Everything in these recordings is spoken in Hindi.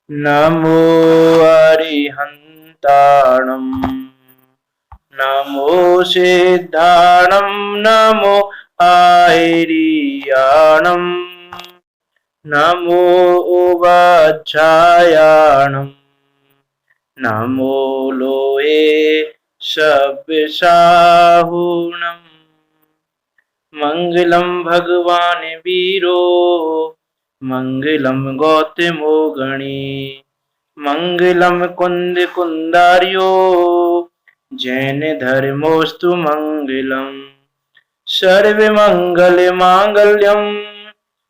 नमो अरिहन्ताणम् नमो सिद्धाणम् नमो आयर्याणम् नमो उवाच्छायाणम् नमो लोये सव्यसाहुणम् मंगलम भगवान वीरो मंगलम गौतमो गणी मंगलम कुंद कुंदार्यो जैन धर्मोस्तु मंगलम सर्व मंगल मांगल्यम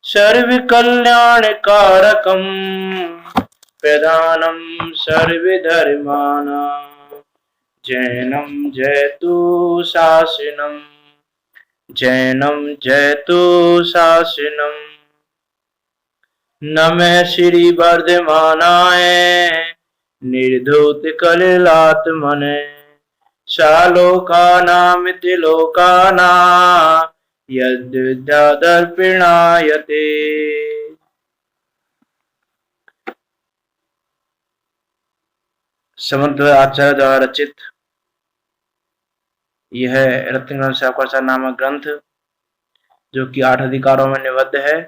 सर्व कल्याण कारकम प्रदानम सर्व धर्माणां जैनम जयतु शासनम जैनम जयतु शासनम। नमः श्री वर्धमानाय निर्धूत कलिलात्मने शालोकानामिति लोकाना यद्विद्यादर्पिणायते। समंत आचार्य द्वारा रचित यह रत्नग्रंथ शाकुंतल नामक ग्रंथ जो कि 8 अधिकारों में निबद्ध है,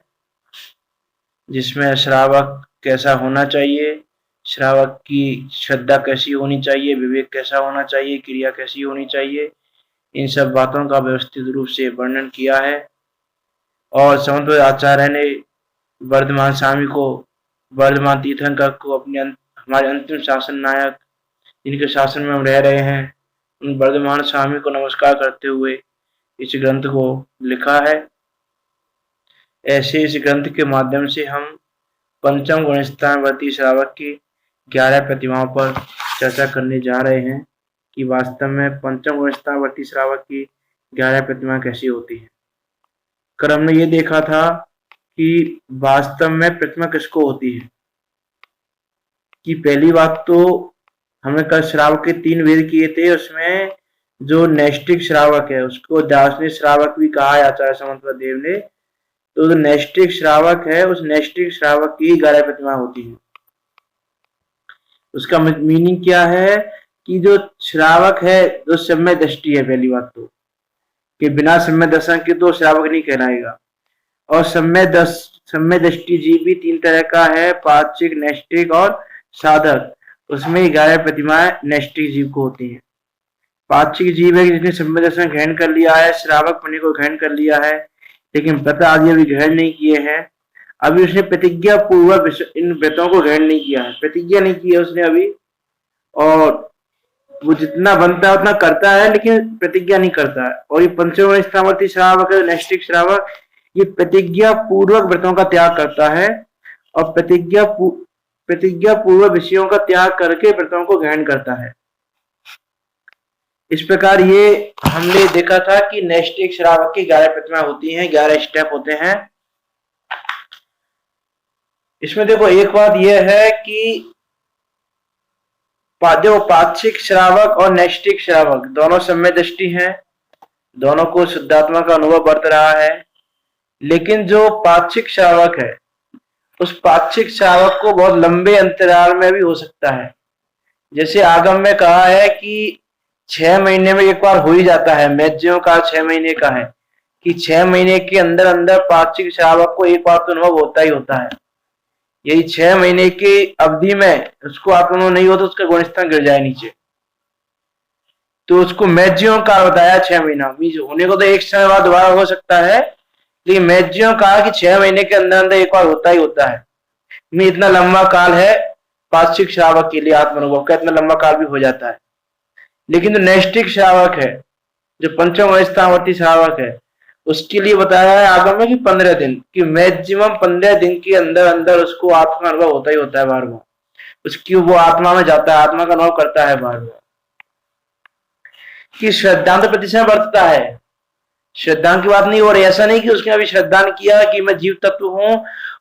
जिसमें श्रावक कैसा होना चाहिए, श्रावक की श्रद्धा कैसी होनी चाहिए, विवेक कैसा होना चाहिए, क्रिया कैसी होनी चाहिए, इन सब बातों का व्यवस्थित रूप से वर्णन किया है। और समंत आचार्य ने वर्धमान स्वामी को, वर्धमान तीर्थंकर को अपने हमारे अंतिम शासन नायक जिनके शासन में हम रह रहे हैं, उन वर्धमान स्वामी को नमस्कार करते हुए इस ग्रंथ को लिखा है। ऐसे इस ग्रंथ के माध्यम से हम पंचम गुण स्थानवर्ती श्रावक की 11 प्रतिमाओं पर चर्चा करने जा रहे हैं कि वास्तव में पंचम गुण स्थानवर्ती श्रावक की 11 प्रतिमा कैसी होती है। कल हमने ये देखा था कि वास्तव में प्रतिमा किसको होती है, कि पहली बात तो हमने कल श्रावक के 3 वेद किए थे, उसमें जो नैष्ठिक श्रावक है उसको दार्शनिक श्रावक भी कहा है आचार्य समंत देव ने। तो जो नैष्ठिक श्रावक है उस नैष्ठिक श्रावक की 11 प्रतिमा होती है। उसका मीनिंग क्या है कि जो श्रावक है जो सम्यक दृष्टि है, पहली बात तो कि बिना सम्यक दर्शन के तो श्रावक नहीं कहलाएगा। और सम्यक दृष्टि जीव भी 3 तरह का है, पाचिक, नैष्ठिक और साधक। उसमें 11 प्रतिमाएं नैष्ठिक जीव को होती हैं। पाचिक जीव है जिसने सम्यक दर्शन ग्रहण कर लिया है, श्रावक पने को ग्रहण कर लिया है, लेकिन व्रत आदि अभी ग्रहण नहीं किए हैं। अभी उसने प्रतिज्ञा पूर्वक इन व्रतों को ग्रहण नहीं किया है, प्रतिज्ञा नहीं की है उसने अभी, और वो जितना बनता है उतना करता है लेकिन प्रतिज्ञा नहीं करता है। और ये पंचम स्थानवर्ती श्रावक है, नैष्ठिक श्रावक, ये प्रतिज्ञा पूर्वक व्रतों का त्याग करता है और प्रतिज्ञा पूर्वक विषयों का त्याग करके व्रतों को ग्रहण करता है। इस प्रकार ये हमने देखा था कि नैष्ठिक श्रावक की 11 प्रतिमा होती हैं, 11 स्टेप होते हैं। इसमें देखो एक बात यह है कि जो पाक्षिक श्रावक और नैष्ठिक श्रावक दोनों सम्यक दृष्टि हैं, दोनों को शुद्धात्मा का अनुभव बढ़ रहा है। लेकिन जो पाक्षिक श्रावक है उस पाक्षिक श्रावक को बहुत लंबे अंतराल में भी हो सकता है। जैसे आगम में कहा है कि 6 महीने में एक बार हो ही जाता है, मैज्यों का 6 महीने का है कि 6 महीने के अंदर अंदर पाक्षिक श्रावक को एक बार तो अनुभव होता ही होता है। यही 6 महीने की अवधि में उसको आत्मानुभव नहीं हो तो उसका गुणस्थान गिर जाए नीचे, तो उसको मैज्यों का बताया 6 महीना। होने को तो एक समय बाद दोबारा हो सकता है, लेकिन मैज्यों कहा कि 6 महीने के अंदर अंदर एक बार होता ही होता है। इतना लंबा काल है पाक्षिक श्रावक के लिए आत्मानुभव का, इतना लंबा काल भी हो जाता है। लेकिन जो नैष्ठिक श्रावक है, जो पंचम स्थानवर्ती श्रावक है, उसके लिए बताया है आगम में कि 15 दिन, कि मैक्सिमम 15 दिन के अंदर अंदर उसको आत्मा का अनुभव होता ही होता है। बार बार उसकी वो आत्मा में जाता है, आत्मा का अनुभव करता है बार बार। कि श्रद्धांत प्रतिशत बरतता है, श्रद्धा की बात नहीं हो रही। ऐसा नहीं कि उसने अभी श्रद्धा किया कि मैं जीव तत्व हूं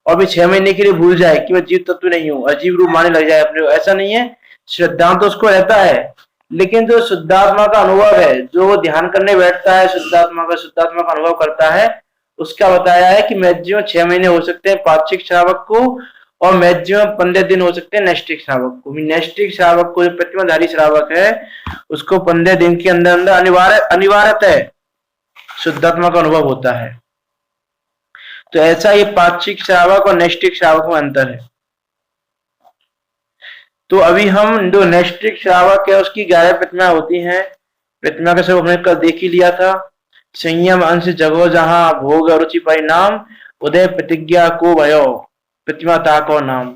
और भी 6 महीने के लिए भूल जाए कि मैं जीव तत्व नहीं हूं, अजीव रूप माने लग जाए अपने, ऐसा नहीं है। श्रद्धा तो उसको रहता है, लेकिन जो शुद्धात्मा का अनुभव है, जो ध्यान करने बैठता है शुद्धात्मा का अनुभव करता है, उसका बताया है कि मैक्सिमम 6 महीने हो सकते हैं पाक्षिक श्रावक को, और मैक्सिमम 15 दिन हो सकते हैं नैष्ठिक श्रावक को भी। नैष्ठिक श्रावक को, जो प्रतिमाधारी श्रावक है, उसको 15 दिन के अंदर अंदर अनिवार्यतः शुद्धात्मा का अनुभव होता है। तो ऐसा ये पाक्षिक श्रावक और नैष्ठिक श्रावक में अंतर है। तो अभी हम जो नैष्ठिक श्रावक है उसकी 11 प्रतिमा होती हैं। प्रतिमा का स्वरूप हमने कल देख ही लिया था। संयम अंश जगो जहां भोग रुचि परिणाम उदय प्रतिज्ञा को भयो प्रतिमा ताको नाम।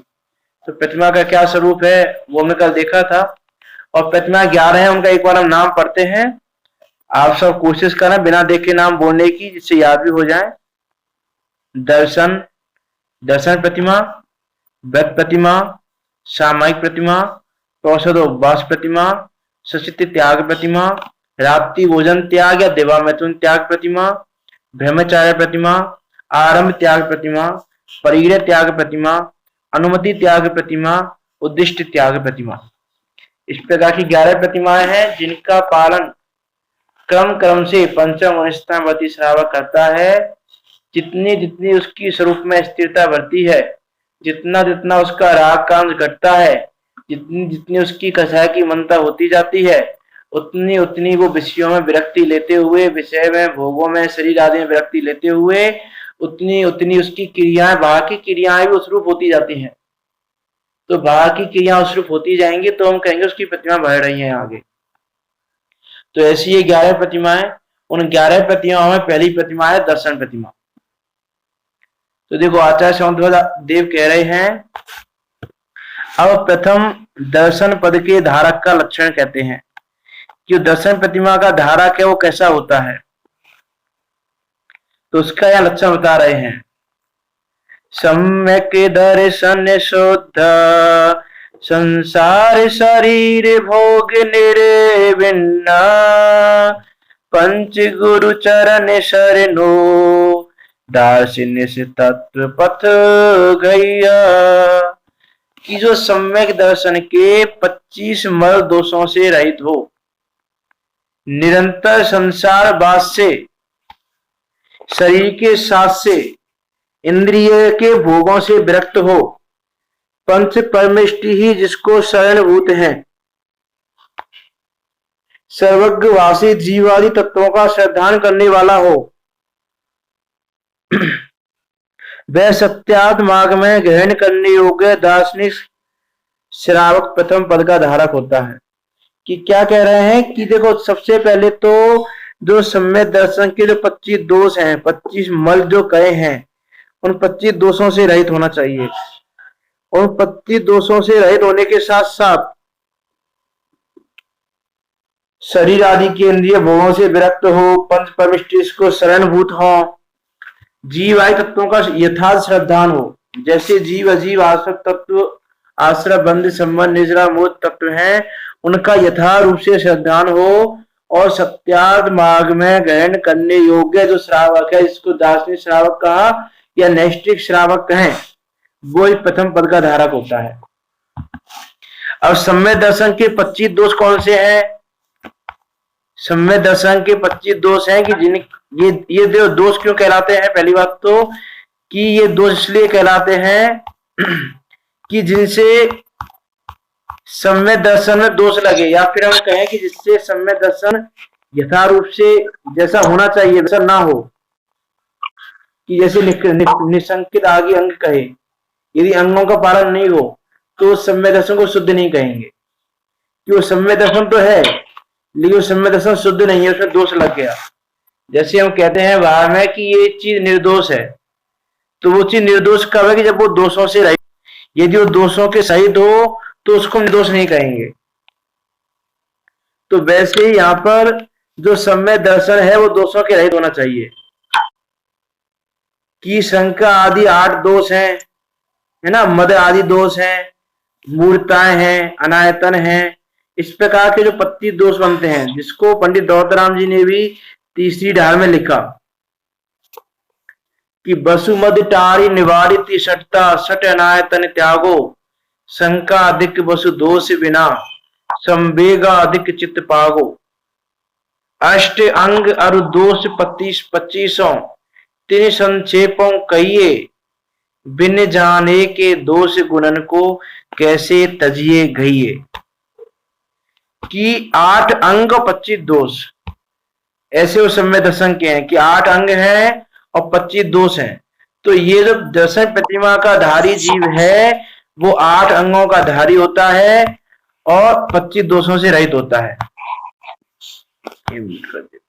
तो प्रतिमा का क्या स्वरूप है वो हमने कल देखा था। और प्रतिमा 11 है, उनका एक बार हम नाम पढ़ते हैं। आप सब कोशिश करना बिना देखे नाम बोलने की, जिससे याद भी हो जाए। दर्शन, दर्शन प्रतिमा, व्रत प्रतिमा, सामायिक प्रतिमा, औषधोपवास प्रतिमा, सचित त्याग प्रतिमा, रात्रि भोजन त्याग या दिवा मैथुन त्याग प्रतिमा, ब्रह्मचार्य प्रतिमा, आरंभ त्याग प्रतिमा, परिग्रह त्याग प्रतिमा, अनुमति त्याग प्रतिमा, उद्दिष्ट त्याग प्रतिमा। इस प्रकार की 11 प्रतिमाएं हैं जिनका पालन क्रम से पंचम अनिष्ठावर्ती श्रावक करता है। जितनी जितनी उसकी स्वरूप में स्थिरता बढ़ती है, जितना जितना उसका राग कांज घटता है, जितनी जितनी उसकी कसाय की मनता होती जाती है, उतनी उतनी वो विषयों में विरक्ति लेते हुए, विषय में, भोगों में, शरीर आदि में विरक्ति लेते हुए, उतनी उतनी उसकी क्रियाएं, बाहर की क्रियाएं भी उसरूप होती जाती हैं। तो बाहर की क्रियाएं उसरूप होती जाएंगी तो हम कहेंगे उसकी प्रतिमा बढ़ रही है आगे। तो ऐसी ये 11 प्रतिमाएं। उन 11 प्रतिमाओं में पहली प्रतिमा है दर्शन प्रतिमा। तो देखो आचार्य सौंदर्य देव कह रहे हैं, अब प्रथम दर्शन पद के धारक का लक्षण कहते हैं कि दर्शन प्रतिमा का धारक है वो कैसा होता है। तो उसका यह लक्षण बता रहे हैं। सम्यक दर्शन शुद्ध संसार शरीर भोग निर्विण्ण पंच गुरु चरण शरणो दार्शन्य से तत्व पथ गया। कि जो सम्यक दर्शन के 25 मल दोषों से रहित हो, निरंतर संसार बास से, शरीर के साथ से, इंद्रिय के भोगों से विरक्त हो, पंच परमेष्टि ही जिसको शरणभूत है, सर्वज्ञवासी जीवादि तत्वों का श्रद्धान करने वाला हो, वह सत्यात मार्ग में ग्रहण करने योग्य दार्शनिक श्रावक प्रथम पद का धारक होता है। कि क्या कह रहे हैं कि देखो, सबसे पहले तो जो सम्यक दर्शन के जो 25 दोष हैं, 25 मल जो कहे हैं, उन 25 दोषों से रहित होना चाहिए। उन 25 दोषों से रहित होने के साथ साथ शरीर आदि के इंद्रिय भोगों से विरक्त हो, पंच परमेष्टि को शरणभूत हो, जीव आदि तत्वों का यथार्थ श्रद्धान हो। जैसे जीव अजीव आश्रय तत्व, आश्रय बंध संबंध निजरा मोद तत्व हैं, उनका यथार्थ रूप से श्रद्धान हो और सत्यार्थ मार्ग में ग्रहण करने योग्य जो श्रावक है, जिसको दार्शनिक श्रावक कहा या नैष्ठिक श्रावक कहें, वो ही प्रथम पद का धारक होता है। अब सम्यक दर्शन के 25 दोष कौन से हैं? सम्यक दर्शन के 25 दोष हैं कि जिन ये दोष क्यों कहलाते हैं? पहली बात तो कि ये दोष इसलिए कहलाते हैं कि जिनसे सम्यक दर्शन में दोष लगे, या फिर हम कहें कि जिससे सम्यक दर्शन यथारूप से जैसा होना चाहिए वैसा ना हो। कि जैसे निसंकित आगे अंग कहे, यदि अंगों का पालन नहीं हो तो सम्यक दर्शन को शुद्ध नहीं कहेंगे। कि वो सम्यक दर्शन तो है लेकिन सम्यक दर्शन शुद्ध नहीं है, उसमें दोष लग गया। जैसे हम कहते हैं बाहर में कि ये चीज निर्दोष है, तो वो चीज निर्दोष कब है? कि जब वो दोषों से रहित। यदि वो दोषों के सहित हो तो उसको निर्दोष नहीं कहेंगे। तो वैसे ही यहाँ पर जो सम्यक दर्शन है वो दोषों के रहित होना चाहिए। कि शंका आदि 8 दोष हैं, है ना, मद आदि दोष हैं, मूर्ताएं हैं, अनायतन हैं, इस प्रकार के जो 25 दोष बनते हैं, जिसको पंडित दौलतराम जी ने भी तीसरी ढाल में लिखा कि वसुमद टारी निवारित सटता सट अनायतन त्यागो शंका अधिक वसु दोष बिना संवेगा अधिक चित्त पागो। अष्ट अंग अरु दोष 25 तीन संक्षेपों कहिए बिन जाने के दोष गुणन को कैसे तजिए गइए। कि 8 अंग 25 दोष, ऐसे उस समय दर्शन के हैं कि 8 अंग हैं और 25 दोष हैं। तो ये जो दर्शन प्रतिमा का धारी जीव है वो 8 अंगों का धारी होता है और 25 दोषों से रहित होता है। ये म्यूट कर देते।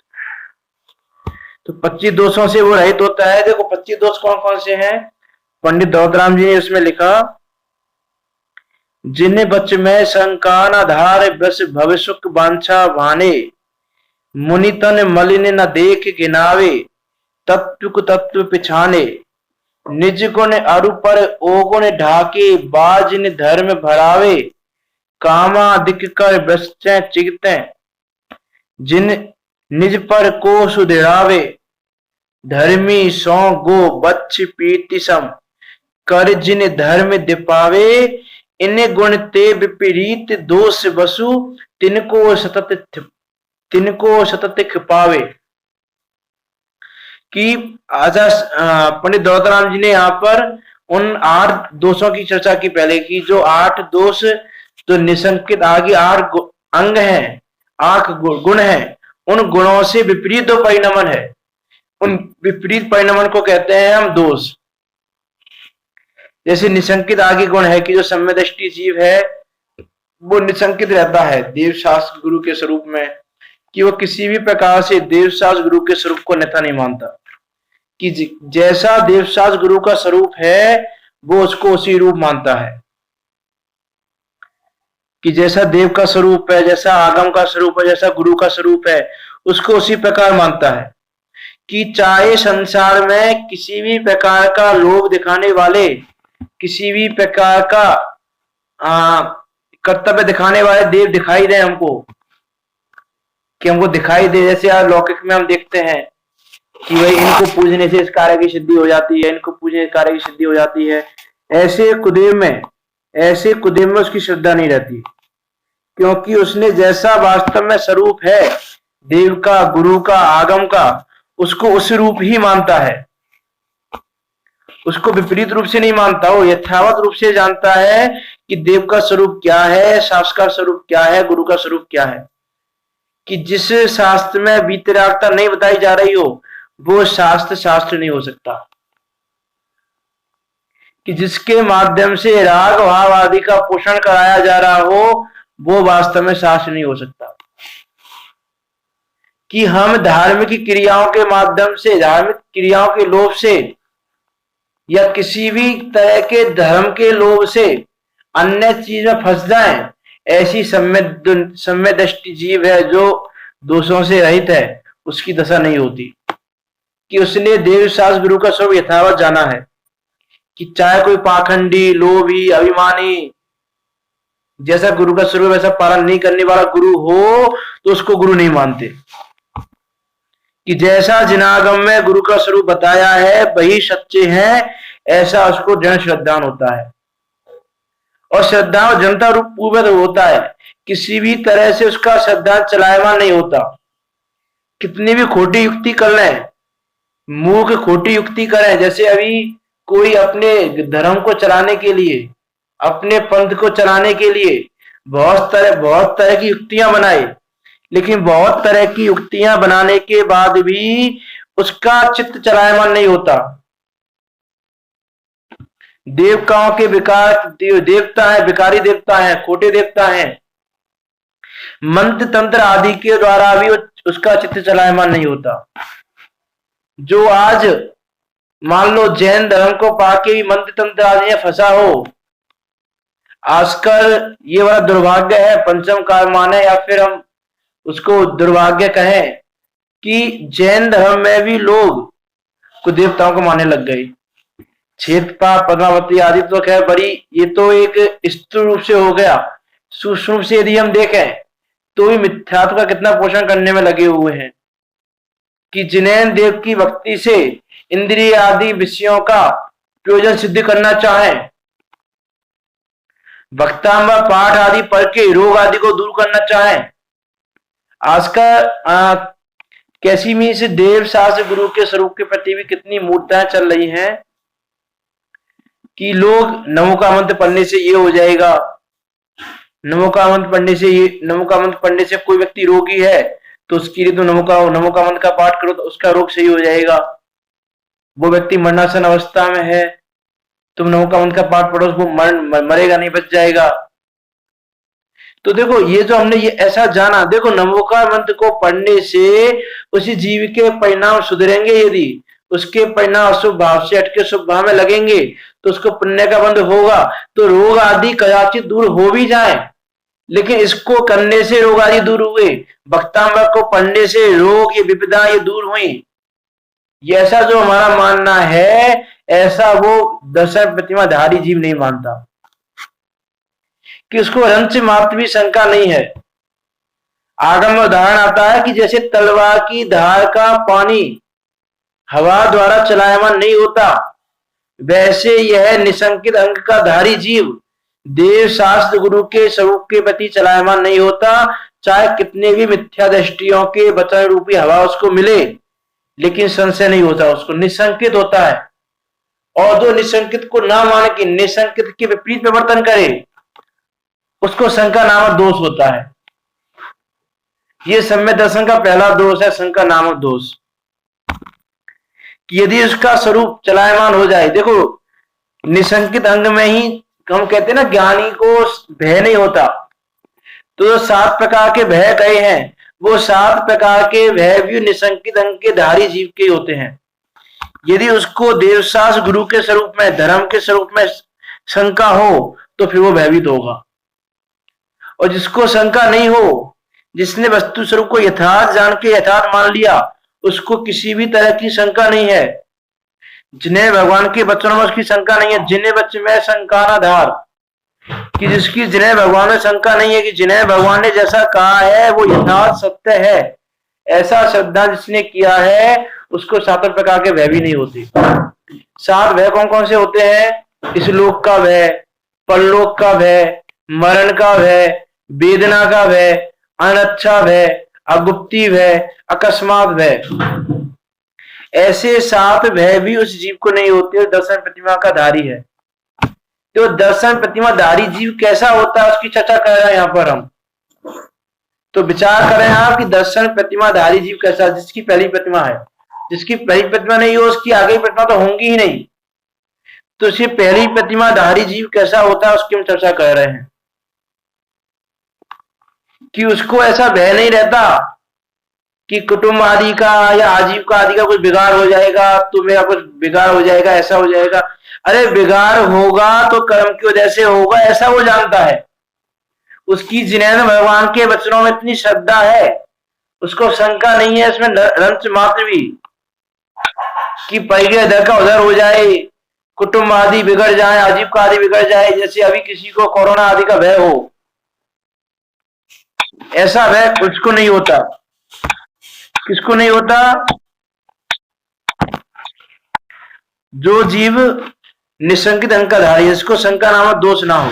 तो 25 दोषों से वो रहित होता है। देखो 25 दोष कौन कौन से हैं? पंडित दौलतराम जी ने उसमें लिखा, जिन बच में संकान आधार बस भविष्य वांछा भाने, मुनि तन मलिन न देख गिनावे, तत्व तत्व पिछाने, निज गुण अरु पर ओगुण ढाके, बाजिन धर्म भरावे, कामादिक कर बसचै चिगतै, जिन निज पर को सुधिरावे, धर्मी सौ गो बच्छ पीति सम, कर जिन धर्म दिपावे, इन गुण ते विपरीत दोष वसु, तिनको सतत खिपावे। कि आजा पंडित दौलतराम जी ने यहाँ पर उन 8 दोषों की चर्चा की पहले की, जो 8 दोष जो निसंकित आगे 8 अंग हैं, 8 गुण हैं, उन गुणों से विपरीत जो परिणमन है, उन विपरीत परिणमन को कहते हैं हम दोष। जैसे निसंकित आगे गुण है कि जो सम्यक दृष्टि जीव है वो निसंकित रहता है देव शास्त्र गुरु के स्वरूप में, कि वो किसी भी प्रकार से देव शास्त्र गुरु के स्वरूप को अन्यथा नहीं मानता, कि जैसा देव शास्त्र गुरु का स्वरूप है वो उसको उसी रूप मानता है, कि जैसा देव का स्वरूप है, जैसा आगम का स्वरूप है, जैसा गुरु का स्वरूप है, उसको उसी प्रकार मानता है। कि चाहे संसार में किसी भी प्रकार का लोभ दिखाने वाले, किसी भी प्रकार का कर्तव्य दिखाने वाले देव दिखाई दे हमको, कि हमको दिखाई दे, जैसे आज लौकिक में हम देखते हैं कि भाई इनको पूजने से इस कार्य की सिद्धि हो जाती है, इनको पूजने से कार्य की सिद्धि हो जाती है। ऐसे कुदेव में उसकी श्रद्धा नहीं रहती, क्योंकि उसने जैसा वास्तव में स्वरूप है देव का, गुरु का, आगम का, उसको उस रूप ही मानता है, उसको विपरीत रूप से नहीं मानता। वो यथावत रूप से जानता है कि देव का स्वरूप क्या है, शास्त्र का स्वरूप क्या है, गुरु का स्वरूप क्या है। कि जिस शास्त्र में वीतरागता नहीं बताई जा रही हो वो शास्त्र नहीं हो सकता। कि जिसके माध्यम से राग भाव आदि का पोषण कराया जा रहा हो वो वास्तव में शास्त्र नहीं हो सकता। कि हम धार्मिक क्रियाओं के माध्यम से, धार्मिक क्रियाओं के लोभ से या किसी भी तरह के धर्म के लोभ से अन्य चीज में फंस जाएं, ऐसी सम्य दृष्टि जीव है जो दोषों से रहित है, उसकी दशा नहीं होती। कि उसने देव शास्त्र गुरु का स्वरूप यथावत जाना है। कि चाहे कोई पाखंडी, लोभी, अभिमानी, जैसा गुरु का स्वरूप ऐसा पालन नहीं करने वाला गुरु हो तो उसको गुरु नहीं मानते। कि जैसा जिनागम में गुरु का स्वरूप बताया है वही सच्चे हैं, ऐसा उसको दृढ़ श्रद्धान होता है। और श्रद्धा जनता रूप पूर्वक होता है, किसी भी तरह से उसका श्रद्धा चलायमान नहीं होता। कितनी भी खोटी युक्ति कर लें, मूर्ख खोटी युक्ति करें, जैसे अभी कोई अपने धर्म को चलाने के लिए, अपने पंथ को चलाने के लिए बहुत तरह की युक्तियां बनाए, लेकिन बहुत तरह की युक्तियां बनाने के बाद भी उसका चित्त चलायमान नहीं होता। देवताओं के देवता है, विकारी देवता है, खोटे देवता है, मंत्र तंत्र आदि के द्वारा भी उसका चित्त चलायमान नहीं होता। जो आज मान लो जैन धर्म को पाके भी मंत्र तंत्र आदि में फंसा हो, आजकल ये बड़ा दुर्भाग्य है, पंचम काल माने या फिर हम उसको दुर्भाग्य कहें कि जैन धर्म में भी लोग कुछ देवताओं को मानने लग गए। क्षेत्रपाल, पद्मावती आदि तो खैर बड़ी, ये तो एक स्थूल रूप से हो गया। सूक्ष्म रूप से यदि हम देखें तो भी मिथ्यात्व का कितना पोषण करने में लगे हुए हैं। कि जिनैन देव की भक्ति से इंद्रिय आदि विषयों का प्रयोजन सिद्ध करना चाहें, भक्तांबा पाठ आदि पढ़ के रोग आदि को दूर करना चाहें, आज का कैसी भी देव शास्त्र गुरु के स्वरूप के प्रति भी कितनी मूर्ताएं चल रही हैं। कि लोग नमो का मंत्र पढ़ने से ये हो जाएगा, नमो का मंत्र पढ़ने से कोई व्यक्ति रोगी है तो उसके लिए तो नमो का मंत्र का पाठ करो तो उसका रोग सही हो जाएगा। वो व्यक्ति मरणासन अवस्था में है, तुम नमो का मंत्र का पाठ पढ़ो, वो मरेगा नहीं, बच जाएगा। तो देखो ये जो हमने ये ऐसा जाना, देखो नमो का मंत्र को पढ़ने से उसी जीव के परिणाम सुधरेंगे, यदि उसके परिणाम अशुभ भाव से हटके शुभ भाव में लगेंगे तो उसको पुण्य का बंध होगा, तो रोग आदि कदाचित दूर हो भी जाए, लेकिन इसको करने से रोग आदि दूर हुए, भक्तामृत को पढ़ने से रोग ये विपदा ये दूर हुई। ये ऐसा जो हमारा मानना है, ऐसा वो दर्शन प्रतिमाधारी जीव नहीं मानता, कि उसको रंच मात्र भी शंका नहीं है। आगम में उदाहरण आता है कि जैसे तलवार की धार का पानी हवा द्वारा चलायमान नहीं होता, वैसे यह निशंकित अंग का धारी जीव देव शास्त्र गुरु के स्वरूप के प्रति चलायमान नहीं होता, चाहे कितने भी मिथ्या दृष्टियों के वचन रूपी हवा उसको मिले, लेकिन संशय नहीं होता, उसको निशंकित होता है। और जो निशंकित को ना माने कि निशंकित के विपरीत प्रवर्तन करे, उसको शंका नामक दोष होता है। ये सम्यक दर्शन का पहला दोष है, शंका नामक दोष, कि यदि उसका स्वरूप चलायमान हो जाए। देखो निशंकित अंग में ही हम कहते हैं ना, ज्ञानी को भय नहीं होता, तो 7 प्रकार के भय गए हैं, वो 7 प्रकार के भय भी निशंकित अंग के धारी जीव के होते हैं। यदि उसको देवशास्त्र गुरु के स्वरूप में, धर्म के स्वरूप में शंका हो तो फिर वो भयभीत होगा। और जिसको शंका नहीं हो, जिसने वस्तु स्वरूप को यथार्थ जान के यथार्थ मान लिया, उसको किसी भी तरह की शंका नहीं है। जिन्हें भगवान के वचनों में उसकी शंका नहीं है, जिन्हें बच्चे में शंका ना धार, कि जिन्हें भगवान में शंका नहीं है, कि जिन्हें भगवान ने जैसा कहा है वो यथार्थ सत्य है, ऐसा श्रद्धा जिसने किया है उसको 7 प्रकार के भय भी नहीं होते। 7 भय कौन कौन से होते हैं? इस लोक का भय, परलोक का भय, मरण का भय, वेदना का भय, अनच्छा भय, अगुप्ती भय, अकस्मात भय। ऐसे 7 भय भी उस जीव को नहीं होते, दर्शन प्रतिमा का धारी है। तो दर्शन प्रतिमा धारी जीव कैसा होता है उसकी चर्चा कर रहे हैं यहाँ पर हम। तो विचार करें आप कि दर्शन प्रतिमा धारी जीव कैसा, जिसकी पहली प्रतिमा है। जिसकी पहली प्रतिमा नहीं हो उसकी आगे प्रतिमा तो होंगी ही नहीं, तो उसकी पहली प्रतिमा धारी जीव कैसा होता है उसकी हम चर्चा कर रहे हैं। कि उसको ऐसा भय नहीं रहता कि कुटुंब आदि का या आजीविका आदि का कुछ बिगाड़ हो जाएगा, तो मेरा कुछ बिगाड़ हो जाएगा, ऐसा हो जाएगा। अरे बिगाड़ होगा तो कर्म की वजह से होगा, ऐसा वो जानता है। उसकी जिन्हें भगवान के वचनों में इतनी श्रद्धा है, उसको शंका नहीं है इसमें रंच मात्र भी, कि पैगे इधर का उधर हो जाए, कुटुंब आदि बिगड़ जाए, आजीविका आदि बिगड़ जाए। जैसे अभी किसी को कोरोना आदि का भय हो, ऐसा भय उसको नहीं होता। किसको नहीं होता? जो जीव निशंकित अंग का धारी है, जिसको शंका नामक दोष ना हो।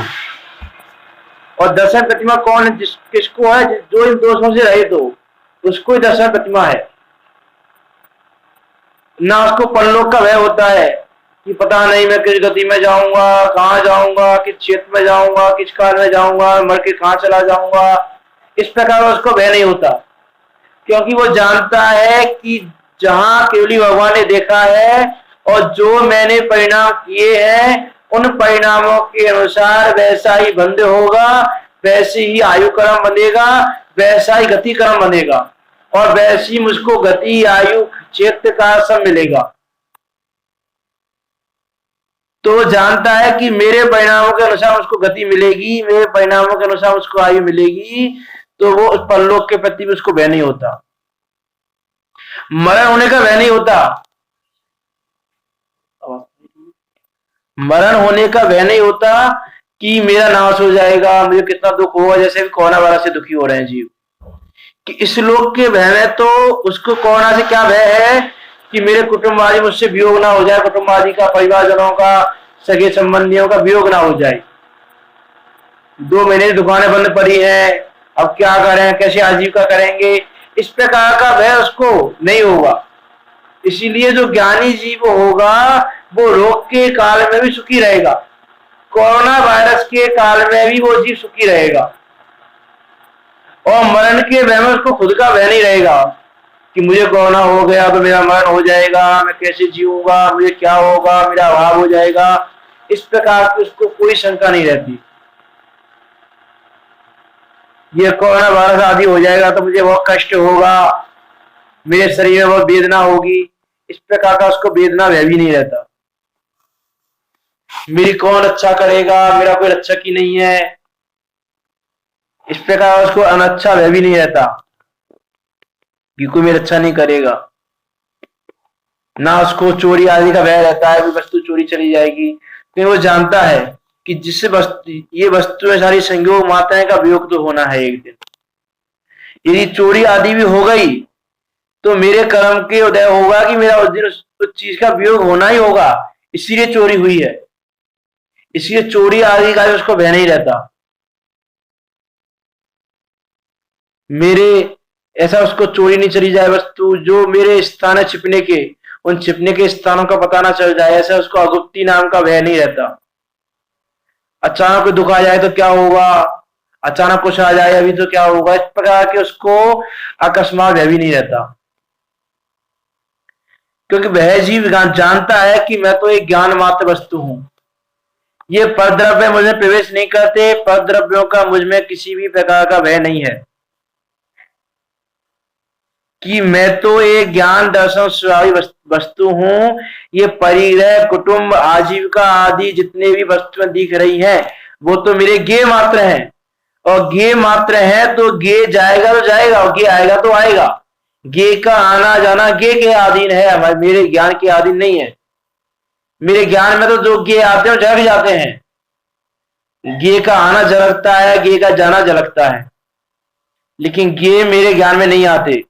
और दर्शन प्रतिमा कौन है? किसको है? जो इन दोषों से रहित हो, उसको ही दर्शन प्रतिमा है। ना उसको परलोक का भय होता है कि पता नहीं मैं किस गति में जाऊंगा, कहां जाऊंगा, किस क्षेत्र में जाऊंगा, किस काल में जाऊंगा, मर के कहां चला जाऊंगा, इस प्रकार उसको भय नहीं होता। क्योंकि वो जानता है कि जहां केवली भगवान ने देखा है और जो मैंने परिणाम किए हैं, उन परिणामों के अनुसार वैसा ही बंध होगा, वैसी ही आयु क्रम बनेगा, वैसा ही गति क्रम बनेगा, और वैसी मुझको गति, आयु, क्षेत्र का सब मिलेगा। तो जानता है कि मेरे परिणामों के अनुसार उसको गति मिलेगी, मेरे परिणामों के अनुसार उसको आयु मिलेगी, तो वो उस परलोक के प्रति भी उसको भय नहीं होता। मरण होने का भय नहीं होता। मरण होने का भय नहीं होता कि मेरा नाश हो जाएगा, मुझे कितना दुख होगा, जैसे कोरोना वायरस से दुखी हो रहे हैं जीव। कि इस लोक के भय में तो उसको कोरोना से क्या भय है कि मेरे कुटुंब आदि मुझसे वियोग ना हो जाए, कुटुंब आदि का, परिवारजनों का, सगे संबंधियों का वियोग ना हो जाए। 2 महीने की दुकानें बंद पड़ी हैं, अब क्या करें, कैसे आजीविका करेंगे, इस प्रकार का भय उसको नहीं होगा। इसीलिए जो ज्ञानी जीव होगा वो रोग के काल में भी सुखी रहेगा, कोरोना वायरस के काल में भी वो जीव सुखी रहेगा, और मरण के भय में उसको खुद का भय नहीं रहेगा कि मुझे कोरोना हो गया तो मेरा मरण हो जाएगा, मैं कैसे जीऊंगा, मुझे क्या होगा, मेरा अभाव हो जाएगा। इस प्रकार की उसको कोई शंका नहीं रहती। ये कोरोना वायरस आदि हो जाएगा तो मुझे बहुत कष्ट होगा, मेरे शरीर में बहुत वेदना होगी, इस प्रकार का उसको वेदना भय भी नहीं रहता। मेरी कौन रक्षा करेगा, मेरा कोई रक्षक ही नहीं है, इस प्रकार उसको अनच्छा भय भी नहीं रहता कि कोई मेरी रक्षा नहीं करेगा। ना उसको चोरी आदि का भय रहता है, कोई वस्तु चोरी चली जाएगी, क्योंकि वो जानता है कि जिससे ये वस्तुएं सारी संयोग मात्राएं का वियोग तो होना है एक दिन। यदि चोरी आदि भी हो गई तो मेरे कर्म के उदय होगा कि मेरा उस दिन उस चीज का वियोग होना ही होगा, इसीलिए चोरी हुई है। इसलिए चोरी आदि का उसको भय नहीं रहता। मेरे ऐसा उसको चोरी नहीं चली जाए वस्तु, जो मेरे स्थान है छिपने के, उन छिपने के स्थानों का पता ना चल जाए, ऐसा उसको अगुप्ती नाम का भय नहीं रहता। अचानक कोई दुख आ जाए तो क्या होगा, अचानक कुछ आ जाए अभी तो क्या होगा, इस प्रकार के उसको अकस्मात भय भी नहीं रहता। क्योंकि वह जीव जानता है कि मैं तो एक ज्ञान मात्र वस्तु हूं, ये परद्रव्य मुझ में प्रवेश नहीं करते, परद्रव्यों का मुझ में किसी भी प्रकार का भय नहीं है, कि मैं तो एक ज्ञान दर्शन स्वाभावी वस्तु हूं। ये परिग्रह कुटुंब आजीविका आदि जितने भी वस्तुएं दिख रही हैं वो तो मेरे ज्ञेय मात्र हैं, और ज्ञेय मात्र है तो ज्ञेय जाएगा तो जाएगा और ज्ञेय आएगा तो आएगा। ज्ञेय का आना जाना ज्ञेय के अधीन है, मेरे ज्ञान के अधीन नहीं है। मेरे ज्ञान में तो जो ज्ञेय आते हैं झलक जाते हैं, ज्ञेय का आना झलकता है, ज्ञेय का जाना झलकता है, लेकिन ज्ञेय मेरे ज्ञान में नहीं आते।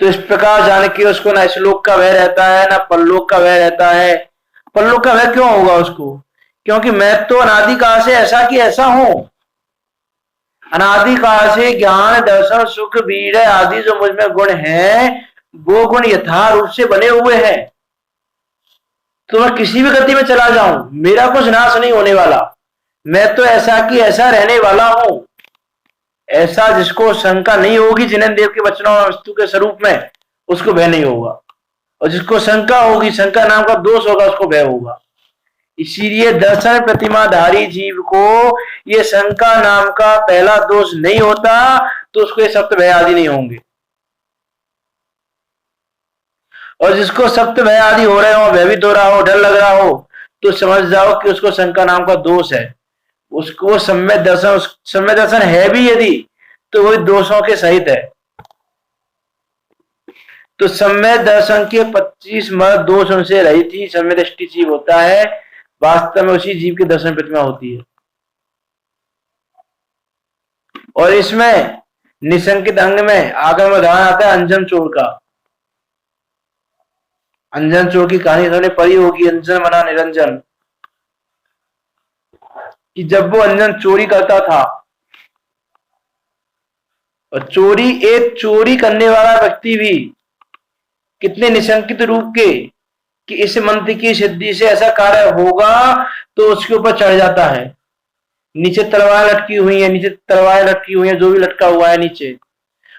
तो इस प्रकार जान के उसको ना श्लोक का भय रहता है ना परलोक का भय रहता है। परलोक का भय क्यों होगा उसको, क्योंकि मैं तो अनादिकाल से ऐसा कि ऐसा हूं। अनादिकाल से ज्ञान दर्शन सुख वीर आदि जो मुझ में गुण हैं वो गुण यथा रूप से बने हुए हैं। तो मैं किसी भी गति में चला जाऊं मेरा कुछ नाश नहीं होने वाला, मैं तो ऐसा कि ऐसा रहने वाला हूं। ऐसा जिसको शंका नहीं होगी जिनेन्द्र देव के वचनों और वस्तु के स्वरूप में, उसको भय नहीं होगा, और जिसको शंका होगी, शंका नाम का दोष होगा, उसको भय होगा। इसीलिए दर्शन प्रतिमाधारी जीव को ये शंका नाम का पहला दोष नहीं होता, तो उसको ये सप्त भय आदि नहीं होंगे। और जिसको सप्त भय आदि हो रहे हो, भयभीत हो रहा हो, डर लग रहा हो, तो समझ जाओ कि उसको शंका नाम का दोष है। उसको सम्यक दर्शन है भी यदि, तो वही दोषों के सहित है। तो सम्यक दर्शन के 25 मद दोष उनसे रहित ही सम्यक दृष्टि जीव होता है। वास्तव में उसी जीव की दर्शन प्रतिमा होती है। और इसमें निशंकित अंग में आगम उदाहरण आता है अंजन चोर का। अंजन चोर की कहानी सबने पढ़ी होगी, अंजन मना निरंजन, कि जब वो अंजन चोरी करता था, और एक चोरी करने वाला व्यक्ति भी कितने निशंकित रूप के कि इस मंत्र की सिद्धि से ऐसा कार्य होगा, तो उसके ऊपर चढ़ जाता है। नीचे तलवार लटकी हुई है, नीचे तलवार लटकी हुई है, जो भी लटका हुआ है नीचे,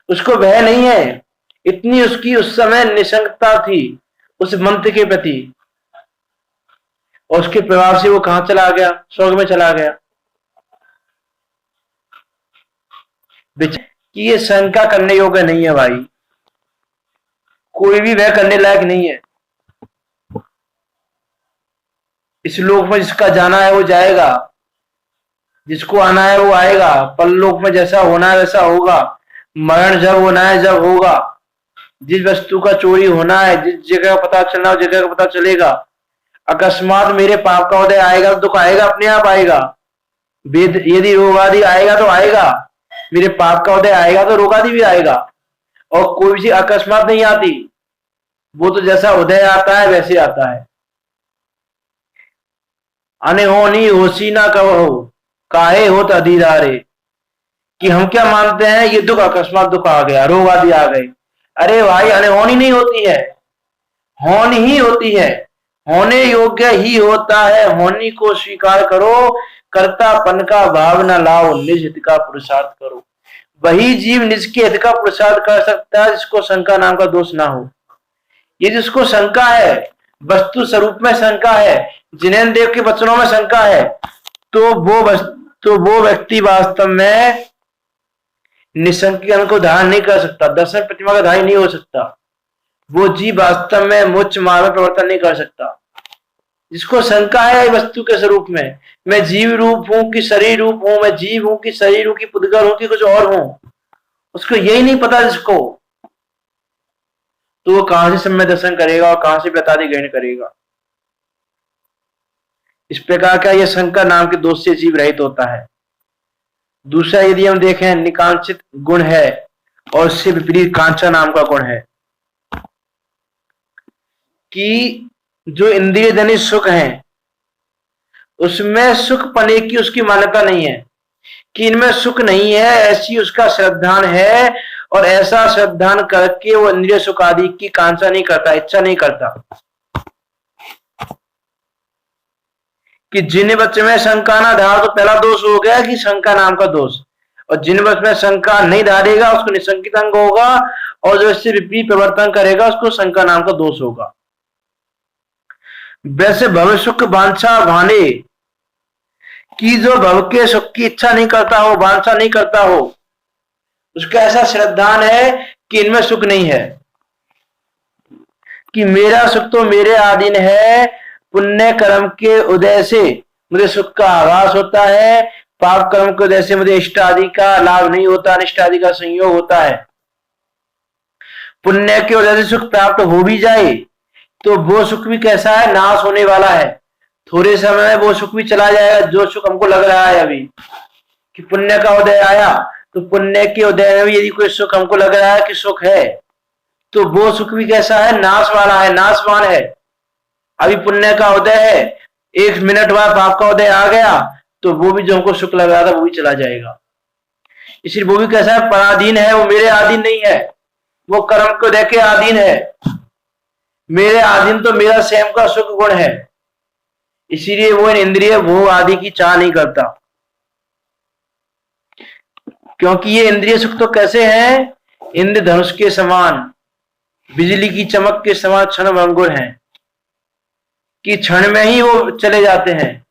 उसको भय नहीं है। इतनी उसकी उस समय निशंकता थी उस मंत्र के प्रति, और उसके प्रभाव से वो कहां चला गया, स्वर्ग में चला गया। कि ये शंका करने योग्य नहीं है भाई, कोई भी वह करने लायक नहीं है। इस लोक में जिसका जाना है वो जाएगा, जिसको आना है वो आएगा, परलोक में जैसा होना है वैसा होगा। मरण जब होना है जब होगा, जिस वस्तु का चोरी होना है, जिस जगह का पता चलना है उस जगह का पता चलेगा। अकस्मात मेरे पाप का उदय आएगा तो दुख आएगा, अपने आप आएगा। यदि रोग आदि आएगा तो आएगा, मेरे पाप का उदय आएगा तो रोग आदि भी आएगा। और कोई भी अकस्मात नहीं आती, वो तो जैसा उदय आता है वैसे आता है। अनहोनी होशी ना कहो काहे होत अधिरारे, कि हम क्या मानते हैं ये दुख अकस्मात दुख आ गया, रोग आदि आ गए, अरे भाई, अनहोनी नहीं होती है, होनी ही होती है। होने योग्य ही होता है, होनी को स्वीकार करो, कर्तापन का भाव न लाओ, निज हित का पुरुषार्थ करो। वही जीव निज के हित का पुरुषार्थ कर सकता है जिसको शंका नाम का दोष ना हो। ये जिसको शंका है, वस्तु स्वरूप में शंका है, जिनेन्द्र देव के वचनों में शंका है, तो वो व्यक्ति वास्तव में निसंकन को धारण नहीं कर सकता, दर्शन प्रतिमा का धारण नहीं हो सकता। वो जीव वास्तव में मोक्ष मार्ग में प्रवर्तन नहीं कर सकता। जिसको शंका है वस्तु के स्वरूप में, मैं जीव रूप हूं कि शरीर रूप हूं, मैं जीव हूं कि शरीर हूं कि पुद्गल हूं कि कुछ और हूं, उसको यही नहीं पता जिसको, तो वो कहां से सम्यक दर्शन करेगा और कहां से प्रतादि ग्रहण करेगा। इस प्रकार का यह शंकर नाम के दोष से जीव रहित होता है। दूसरा यदि हम देखें, निकांक्षित गुण है और उससे विपरीत कांचा नाम का गुण है कि जो इंद्रिय जनित सुख है उसमें सुख पने की उसकी मान्यता नहीं है, कि इनमें सुख नहीं है, ऐसी उसका श्रद्धान है, और ऐसा श्रद्धान करके वो इंद्रिय सुख आदि की कांक्षा नहीं करता, इच्छा नहीं करता। कि जिन बच्चे में शंका ना धार, तो पहला दोष हो गया कि शंका नाम का दोष, और जिन बच्चे में शंका नहीं धारेगा उसको निशंकित अंग होगा, और जो इससे विपरीत प्रवर्तन करेगा उसको शंका नाम का दोष होगा। वैसे भव सुख वांछा भाने, कि जो भव के सुख की इच्छा नहीं करता हो, वांछा नहीं करता हो, उसका ऐसा श्रद्धान है कि इनमें सुख नहीं है, कि मेरा सुख तो मेरे अधीन है, पुण्य कर्म के उदय से मुझे सुख का आभास होता है, पाप कर्म के उदय से मुझे इष्ट आदि का लाभ नहीं होता, अनिष्ट आदि का संयोग होता है। पुण्य के उदय से सुख प्राप्त हो भी जाए तो वो सुख भी कैसा है, नाश होने वाला है, थोड़े समय में वो सुख भी चला जाएगा। जो सुख हमको लग रहा है अभी कि पुण्य का उदय आया, तो पुण्य के उदय में भी यदि कोई सुख हमको लग रहा है कि सुख है, तो वो सुख भी कैसा है, नाश वाला है, नाशवान है। अभी पुण्य का उदय है, एक मिनट बाद पाप का उदय आ गया, तो वो भी जो हमको सुख लग रहा था वो भी चला जाएगा। इसलिए वो भी कैसा है, पराधीन है, वो मेरे अधीन नहीं है, वो कर्म को उदय के अधीन है। मेरे अधीन तो मेरा स्वयं का सुख गुण है, इसीलिए वो इंद्रिय भोग आदि की चाह नहीं करता। क्योंकि ये इंद्रिय सुख तो कैसे हैं, इंद्रधनुष के समान, बिजली की चमक के समान क्षण भंगुर हैं, कि क्षण में ही वो चले जाते हैं।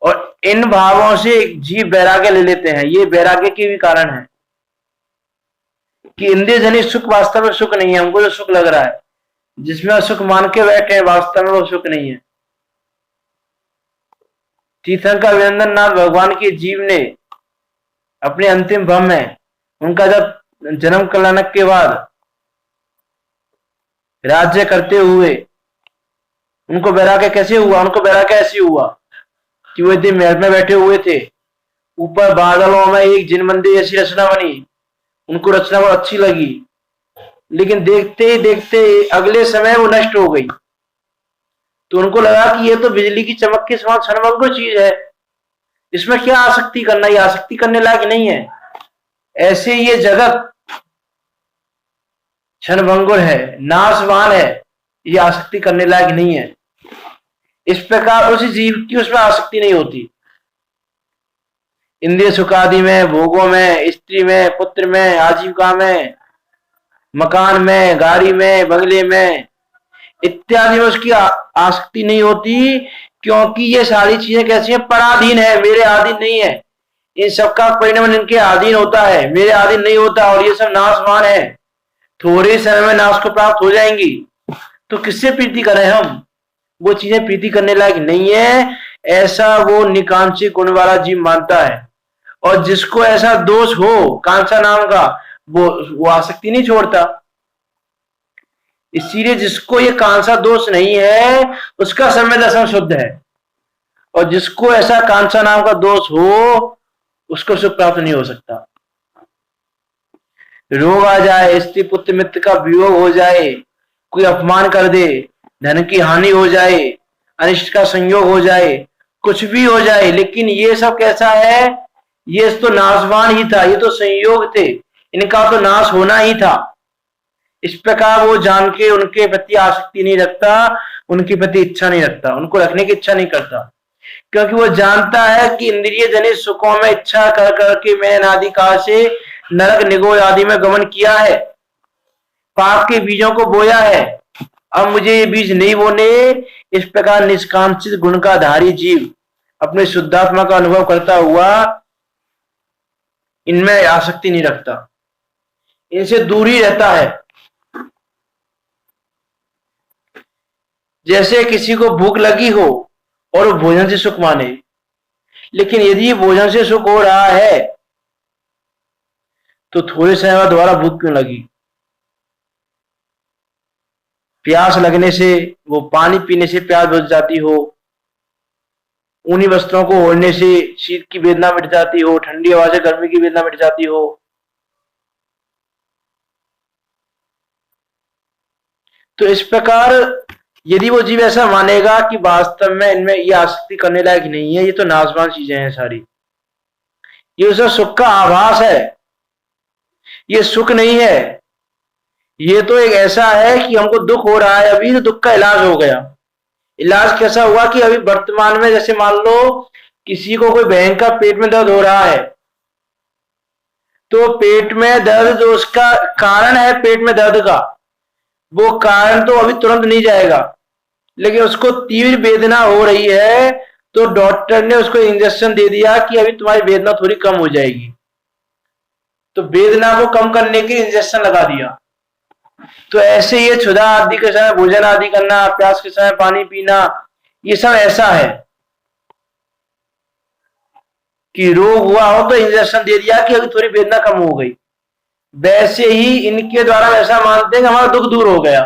और इन भावों से जीव वैराग्य ले लेते हैं। ये वैराग्य के भी कारण है कि इंद्रिय जनित सुख वास्तव में सुख नहीं है। हमको जो सुख लग रहा है, जिसमें सुख मान के बैठे हैं, वास्तव में वो सुख नहीं है। तीर्थंकर वीरेंद्र नाथ भगवान के जीव ने अपने अंतिम भव में, उनका जब जन्म कल्याणक के बाद राज्य करते हुए उनको वैराग्य कैसे हुआ, उनको वैराग्य ऐसे हुआ कि वो दिन महल में बैठे हुए थे, ऊपर बादलों में एक जिन मंदिर जैसी रचना बनी, उनको रचना बहुत अच्छी लगी, लेकिन देखते ही देखते अगले समय वो नष्ट हो गई। तो उनको लगा कि ये तो बिजली की चमक के समान क्षणभंगुर चीज है, इसमें क्या आसक्ति करना, ये आसक्ति करने लायक नहीं है। ऐसे ये जगत क्षणभंगुर है, नाशवान है, ये आसक्ति करने लायक नहीं है। इस प्रकार उस जीव की उसमें आसक्ति नहीं होती। इंद्रिय सुख आदि में, भोगों में, स्त्री में, पुत्र में, आजीविका में, मकान में, गाड़ी में, बंगले में इत्यादि में उसकी आसक्ति नहीं होती, क्योंकि ये सारी चीजें कैसी हैं, पराधीन है, मेरे अधीन नहीं है। इन सबका परिणाम इनके अधीन होता है, मेरे अधीन नहीं होता, और ये सब नाशवान है, थोड़े समय में नाश को प्राप्त हो जाएंगी। तो किससे प्रीति करें हम, वो चीजें प्रीति करने लायक नहीं है, ऐसा वो निकांक्षी गुण वाला जीव मानता है। और जिसको ऐसा दोष हो कांक्षा नाम का, वो आसक्ति नहीं छोड़ता। इसीलिए जिसको ये कांक्षा दोष नहीं है उसका सम्यक दर्शन शुद्ध है, और जिसको ऐसा कांक्षा नाम का दोष हो उसको सुख प्राप्त नहीं हो सकता। रोग आ जाए, स्त्री पुत्र मित्र का वियोग हो जाए, कोई अपमान कर दे, धन की हानि हो जाए, अनिष्ट का संयोग हो जाए, कुछ भी हो जाए, लेकिन ये सब कैसा है, ये तो नाशवान ही था, ये तो संयोग थे, इनका तो नाश होना ही था। इस प्रकार वो जान के उनके प्रति आसक्ति नहीं रखता, उनके प्रति इच्छा नहीं रखता, उनको रखने की इच्छा नहीं करता, क्योंकि वो जानता है कि इंद्रिय जनित सुखों में इच्छा कर करके मैं अनादि काल से नरक निगोज आदि में गमन किया है, पाप के बीजों को बोया है, अब मुझे ये बीज नहीं बोने। इस प्रकार निष्कांक्षित गुण का धारी जीव अपने शुद्धात्मा का अनुभव करता हुआ इनमें आसक्ति नहीं रखता, इनसे दूर ही रहता है। जैसे किसी को भूख लगी हो और वो भोजन से सुख माने, लेकिन यदि भोजन से सुख हो रहा है तो थोड़े समय बाद दोबारा भूख क्यों लगी? प्यास लगने से, वो पानी पीने से प्यास बुझ जाती हो, ऊनी वस्त्रों को ओढ़ने से शीत की वेदना मिट जाती हो, ठंडी हवा से गर्मी की वेदना मिट जाती हो। तो इस प्रकार यदि वो जीव ऐसा मानेगा कि वास्तव में इनमें ये आसक्ति करने लायक नहीं है, ये तो नाशवान चीजें हैं सारी, ये उसका सुख का आभास है, ये सुख नहीं है। ये तो एक ऐसा है कि हमको दुख हो रहा है अभी, तो दुख का इलाज हो गया। इलाज कैसा हुआ कि अभी वर्तमान में जैसे मान लो किसी को कोई भयंकर पेट में दर्द हो रहा है, तो पेट में दर्द जो उसका कारण है, पेट में दर्द का वो कारण तो अभी तुरंत नहीं जाएगा, लेकिन उसको तीव्र वेदना हो रही है, तो डॉक्टर ने उसको इंजेक्शन दे दिया कि अभी तुम्हारी वेदना थोड़ी कम हो जाएगी, तो वेदना को कम करने के इंजेक्शन लगा दिया। तो ऐसे ये क्षुधा आदि के समय भोजन आदि करना, प्यास के समय पानी पीना, ये सब ऐसा है कि रोग हुआ हो तो इंजेक्शन दे दिया कि अभी थोड़ी वेदना कम हो गई। वैसे ही इनके द्वारा ऐसा मानते हैं कि हमारा दुख दूर हो गया,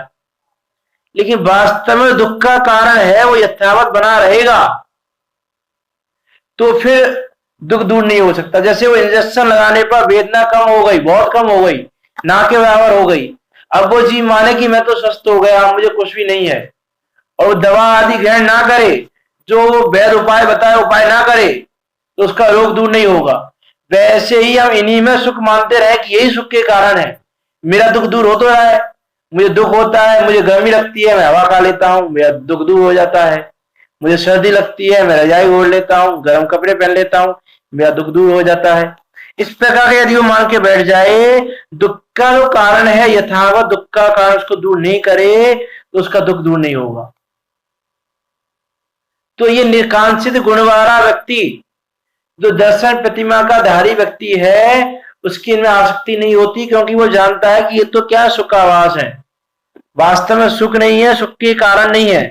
लेकिन वास्तव में दुख का कारण है वो यथावत बना रहेगा, तो फिर दुख दूर नहीं हो सकता। जैसे वो इंजेक्शन लगाने पर वेदना कम हो गई, बहुत कम हो गई, ना के बराबर हो गई, अब वो जीव माने कि मैं तो स्वस्थ हो गया, मुझे कुछ भी नहीं है, और वो दवा आदि ग्रहण ना करे, जो वैध उपाय बताए उपाय ना करे, तो उसका रोग दूर नहीं होगा। वैसे ही हम इन्हीं में सुख मानते रहे कि यही सुख के कारण है, मेरा दुख दूर हो तो रहा है, मुझे दुख होता है, मुझे गर्मी लगती है, मैं हवा खा लेता हूं, मेरा दुख दूर हो जाता है, मुझे सर्दी लगती है, मैं रजाई ओढ़ लेता हूं, गर्म कपड़े पहन लेता हूं, मेरा दुख दूर हो जाता है। इस प्रकार का यदि वो मान के बैठ जाए, दुख का जो कारण है यथावत दुख का कारण उसको दूर नहीं करे, तो उसका दुख दूर नहीं होगा। तो ये निकांक्षित गुण वाला व्यक्ति, जो दर्शन प्रतिमा का धारी व्यक्ति है, उसकी इनमें आसक्ति नहीं होती, क्योंकि वो जानता है कि ये तो क्या सुखावास है, वास्तव में सुख नहीं है, सुख के कारण नहीं है।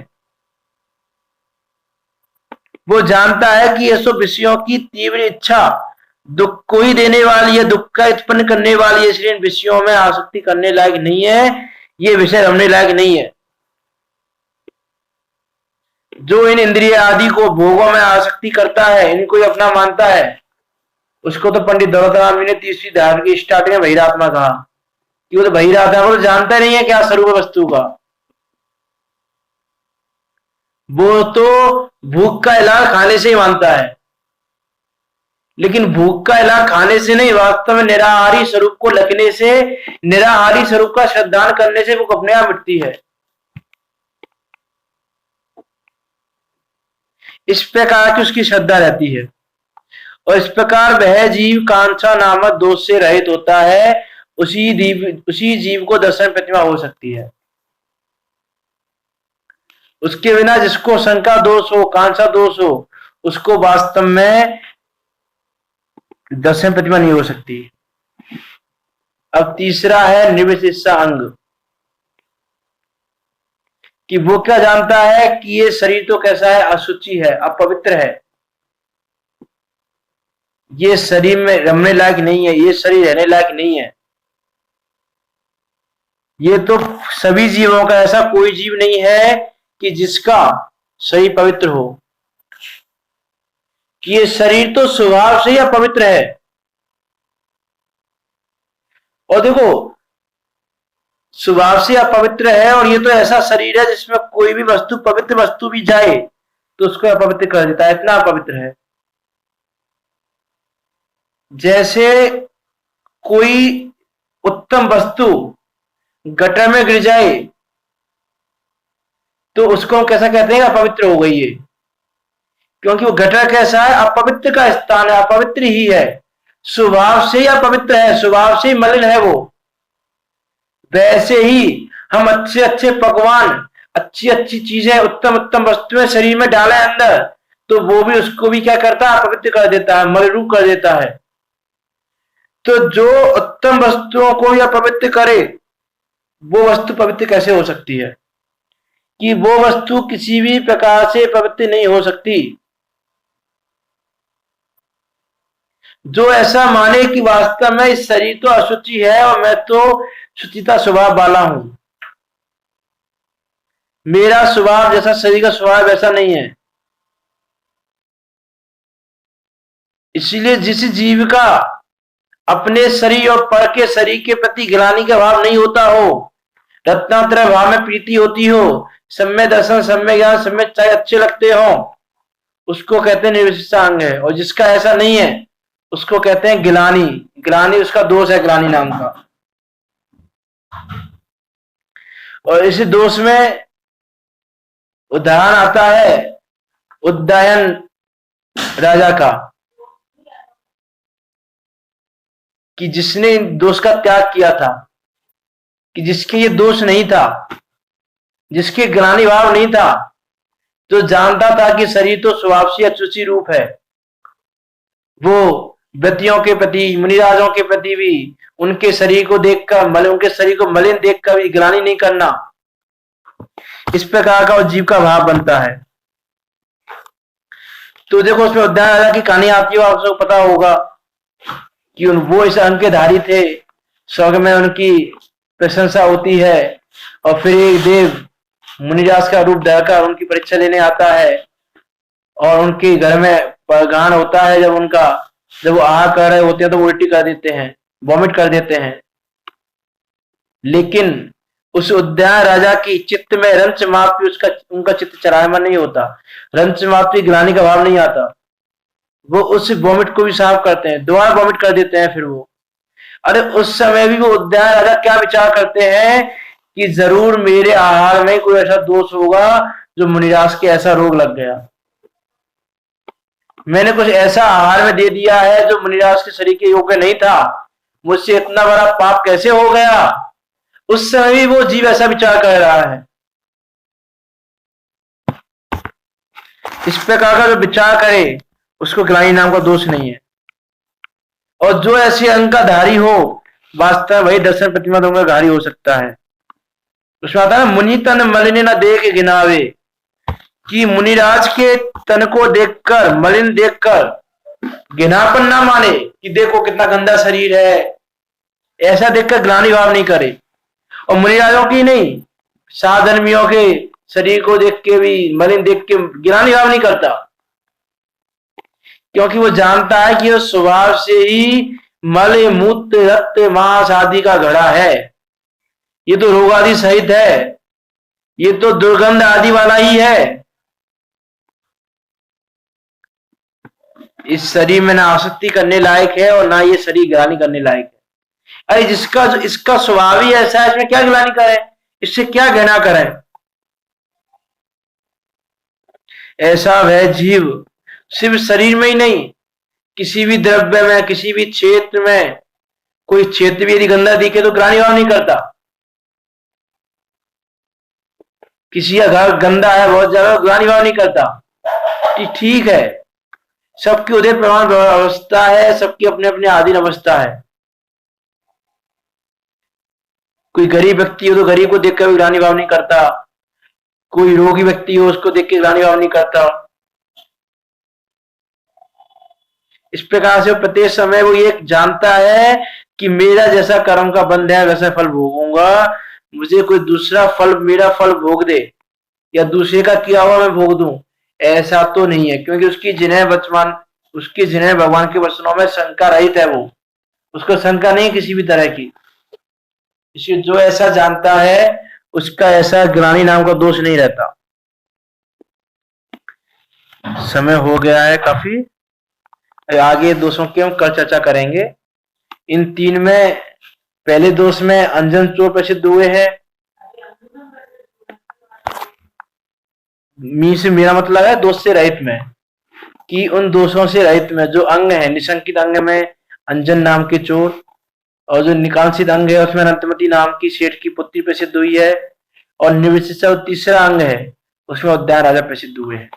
वो जानता है कि ये सब विषयों की तीव्र इच्छा दुख को ही देने वाली है, दुख का उत्पन्न करने वाली है, इसलिए इन विषयों में आसक्ति करने लायक नहीं है, ये विषय रमने लायक नहीं है। जो इन इंद्रिय आदि को भोगों में आसक्ति करता है, इनको ही अपना मानता है, उसको तो पंडित दौलतराम जी ने तीसरी ध्यान की स्टार्टिंग में बहिरात्मा कहा कि वो तो बहिरात्मा, वो तो जानता नहीं है क्या स्वरूप वस्तु का, वो तो भूख का इलाज खाने से ही मानता है, लेकिन भूख का इलाज खाने से नहीं, वास्तव में निराहारी स्वरूप को लगने से, निराहारी स्वरूप का श्रद्धान करने से भूख अपने आप मिटती है। इस प्रकार की उसकी श्रद्धा रहती है, और इस प्रकार वह जीव कांक्षा नामक दोष से रहित होता है, उसी जीव को दर्शन प्रतिमा हो सकती है। उसके बिना जिसको शंका दोष हो, कांक्षा दोष हो, उसको वास्तव में दर्शन प्रतिमा नहीं हो सकती। अब तीसरा है निर्विशेषा अंग, कि वो क्या जानता है कि ये शरीर तो कैसा है, अशुचि है, अपवित्र है, ये शरीर में रमने लायक नहीं है, ये शरीर रहने लायक नहीं है। ये तो सभी जीवों का, ऐसा कोई जीव नहीं है कि जिसका शरीर पवित्र हो, कि ये शरीर तो स्वभाव से ही अपवित्र है। और देखो स्वभाव से अपवित्र है, और ये तो ऐसा शरीर है जिसमें कोई भी वस्तु, पवित्र वस्तु भी जाए तो उसको अपवित्र कर देता है, इतना अपवित्र है। जैसे कोई उत्तम वस्तु गटर में गिर जाए तो उसको हम कैसा कहते हैं, अपवित्र हो गई है, क्योंकि वो गटर कैसा है, अपवित्र का स्थान है, अपवित्र ही है, स्वभाव से ही अपवित्र है, स्वभाव से ही मलिन है वो। वैसे ही हम अच्छे अच्छे पकवान, अच्छी अच्छी चीजें, उत्तम उत्तम वस्तुएं शरीर में डालें अंदर, तो वो भी उसको भी क्या करता है, अपवित्र कर देता है, मलरूप कर देता है। तो जो उत्तम वस्तुओं को या पवित्र करे, वो वस्तु पवित्र कैसे हो सकती है, कि वो वस्तु किसी भी प्रकार से पवित्र नहीं हो सकती। जो ऐसा माने कि वास्तव में इस शरीर तो अशुचि है और मैं तो शुचिता स्वभाव वाला हूं, मेरा स्वभाव जैसा शरीर का स्वभाव वैसा नहीं है। इसलिए जिस जीव का अपने शरीर और पर के शरीर के प्रति ग्लानि का भाव नहीं होता हो, रत्नात्रय भाव में प्रीति होती हो, सम्य दर्शन, सम्य ज्ञान, सम्य चाहे अच्छे लगते हो, उसको कहते हैं निर्विशेषांग है। और जिसका ऐसा नहीं है उसको कहते हैं ग्लानि। ग्लानि उसका दोष है, ग्लानि नाम का। और इसी दोष में उदाहरण आता है उदयन राजा का, कि जिसने दोष का त्याग किया था, कि जिसके ये दोष नहीं था, जिसके ग्लानि भाव नहीं था, जो जानता था कि शरीर तो स्वभाव से अशुचि रूप है, वो व्यक्तियों के प्रति, मुनिराजों के प्रति भी उनके शरीर को देखकर, उनके शरीर को मलिन देखकर भी ग्लानि नहीं करना, इस प्रकार का जीव का भाव बनता है। तो देखो उसमें उद्यान राजा की कहानी आती है, आपको पता होगा कि वो इस अंग के धारी थे, स्वर्ग में उनकी प्रशंसा होती है, और फिर एक देव मुनिराज का रूप धरकर उनकी परीक्षा लेने आता है, और उनके घर में परगान होता है, जब वो आहार कर रहे होते हैं तो वो उल्टी कर देते हैं, वॉमिट कर देते हैं। लेकिन उस उद्यान राजा की चित्त में रंच मात्र उनका चित्त चरायमान नहीं होता, रंच मात्र ग्लानि का भाव नहीं आता। वो उस वॉमिट को भी साफ करते हैं, दोबारा वॉमिट कर देते हैं फिर वो। अरे उस समय भी वो उद्यान राजा क्या विचार करते हैं कि जरूर मेरे आहार में कोई ऐसा दोष होगा जो मुनिराज के ऐसा रोग लग गया, मैंने कुछ ऐसा आहार में दे दिया है जो मुनिराज के शरीर के योग्य नहीं था, मुझसे इतना बड़ा पाप कैसे हो गया। उस समय भी वो जीव ऐसा विचार कर रहा है। इस प्रकार का जो विचार करे उसको ग्लानि नाम का दोष नहीं है। और जो ऐसे अंग का धारी हो, वास्तव वही दर्शन प्रतिमा का धारी हो सकता है। उसमें आता है मुनि तन मलिन न देख गिनावे, कि मुनिराज के तन को देखकर, मलिन देखकर घिनापन ना माने कि देखो कितना गंदा शरीर है, ऐसा देखकर ग्लानि भाव नहीं करे। और मुनिराजों की नहीं, साधर्मियों के शरीर को देख के भी, मलिन देख के ग्लानि भाव नहीं करता, क्योंकि वो जानता है कि वो स्वभाव से ही मल मूत्र रक्त मांस आदि का घड़ा है, ये तो रोग आदि सहित है, ये तो दुर्गंध आदि वाला ही है। इस शरीर में ना आसक्ति करने लायक है और ना ये शरीर ग्लानि करने लायक है। अरे जिसका जो इसका स्वभाव ही ऐसा है, इसमें क्या ग्लानि करें, इससे क्या घृणा करें। ऐसा वह जीव सिर्फ शरीर में ही नहीं, किसी भी द्रव्य में, किसी भी क्षेत्र में, कोई क्षेत्र भी यदि गंदा दिखे तो ग्लानि भाव नहीं करता। किसी का घर गंदा है बहुत ज्यादा, ग्लानि भाव नहीं करता, ठीक है, सबकी उदय प्रमाण अवस्था है, सबकी अपने अपने आधीन अवस्था है। कोई गरीब व्यक्ति हो तो गरीब को देखकर भी ग्लानि भाव नहीं करता, कोई रोगी व्यक्ति हो उसको देख के ग्लानि भाव नहीं करता। इस प्रकार से प्रत्येक समय वो ये जानता है कि मेरा जैसा कर्म का बंध है वैसा फल भोगूंगा, मुझे कोई दूसरा फल, मेरा फल भोग दे या दूसरे का किया हुआ मैं भोग दूं, ऐसा तो नहीं है। क्योंकि उसकी जिन्हें भगवान के वचनों में शंका रहित है, वो उसको शंका नहीं किसी भी तरह की। इसलिए जो ऐसा जानता है उसका ऐसा ग्लानि नाम का दोष नहीं रहता। समय हो गया है काफी, आगे दोषों की हम कल चर्चा करेंगे। इन तीन में पहले दोष में अंजन चोर प्रसिद्ध हुए हैं। मी से मेरा मतलब है दोष से रहित में, कि उन दोषों से रहित में जो अंग है, निशंकित अंग में अंजन नाम के चोर, और जो निकांसित अंग है उसमें अनंतमती नाम की सेठ की पुत्री प्रसिद्ध हुई है, और निर्विशेष तीसरा अंग है उसमें उद्यान राजा प्रसिद्ध हुए हैं।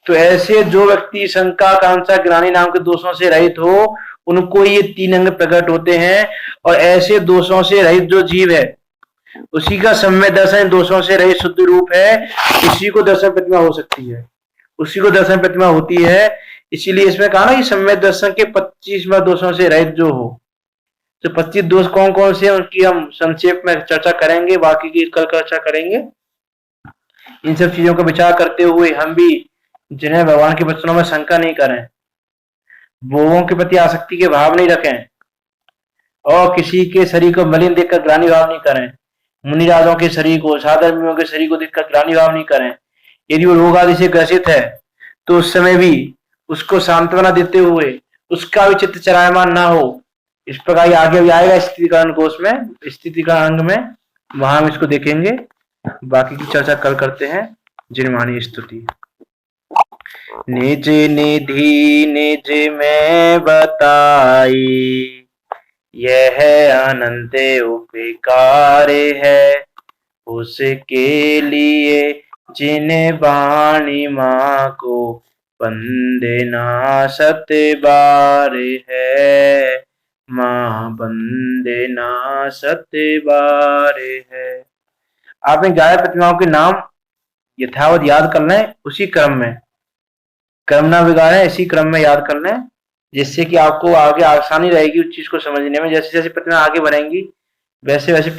तो ऐसे जो व्यक्ति शंका, कांक्षा, ग्लानि नाम के दोषों से रहित हो, उनको ये तीन अंग प्रकट होते हैं। और ऐसे दोषों से रहित जो जीव है, उसी का सम्यक दर्शन दोषों से रहित शुद्ध रूप है, उसी को दर्शन प्रतिमा हो सकती है, उसी को दर्शन प्रतिमा होती है। इसीलिए इसमें कहा ना कि सम्यक दर्शन के 25 दोषों से रहित जो हो। तो 25 दोष कौन कौन से हैं उनकी हम संक्षेप में चर्चा करेंगे, बाकी की कल चर्चा करेंगे। इन सब चीजों का विचार करते हुए हम भी जिन्हें भगवान के वचनों में शंका नहीं करें, भोगों के प्रति आसक्ति के भाव नहीं रखें, और किसी के शरीर को मलिन देखकर ग्लानि भाव नहीं करें, मुनिराजों के शरीर को, साधर्मियों के शरीर को देखकर ग्लानि भाव नहीं करें। यदि वो रोग आदि से ग्रसित है तो उस समय भी उसको सांत्वना देते हुए उसका भी चित्त चरायमान ना हो। इस प्रकार आगे भी आएगा स्थितिकरण कोष में, स्थितिकरण अंग में, वहां हम इसको देखेंगे। बाकी की चर्चा कल करते हैं। जिनवाणी स्तुति। निज निधि निज में बताई, यह अनंत उपकार है, उसके लिए जिन बाणी माँ को वंदना सत बार है, माँ वंदना सत बार है। आपने 11 प्रतिमाओं के नाम यथावत याद कर लें, उसी क्रम में, क्रम ना बिगाड़े, इसी क्रम में याद कर लें, जिससे कि आपको आगे आसानी रहेगी उस चीज को समझने में। जैसे जैसे प्रतिमा आगे बढ़ेंगी वैसे वैसे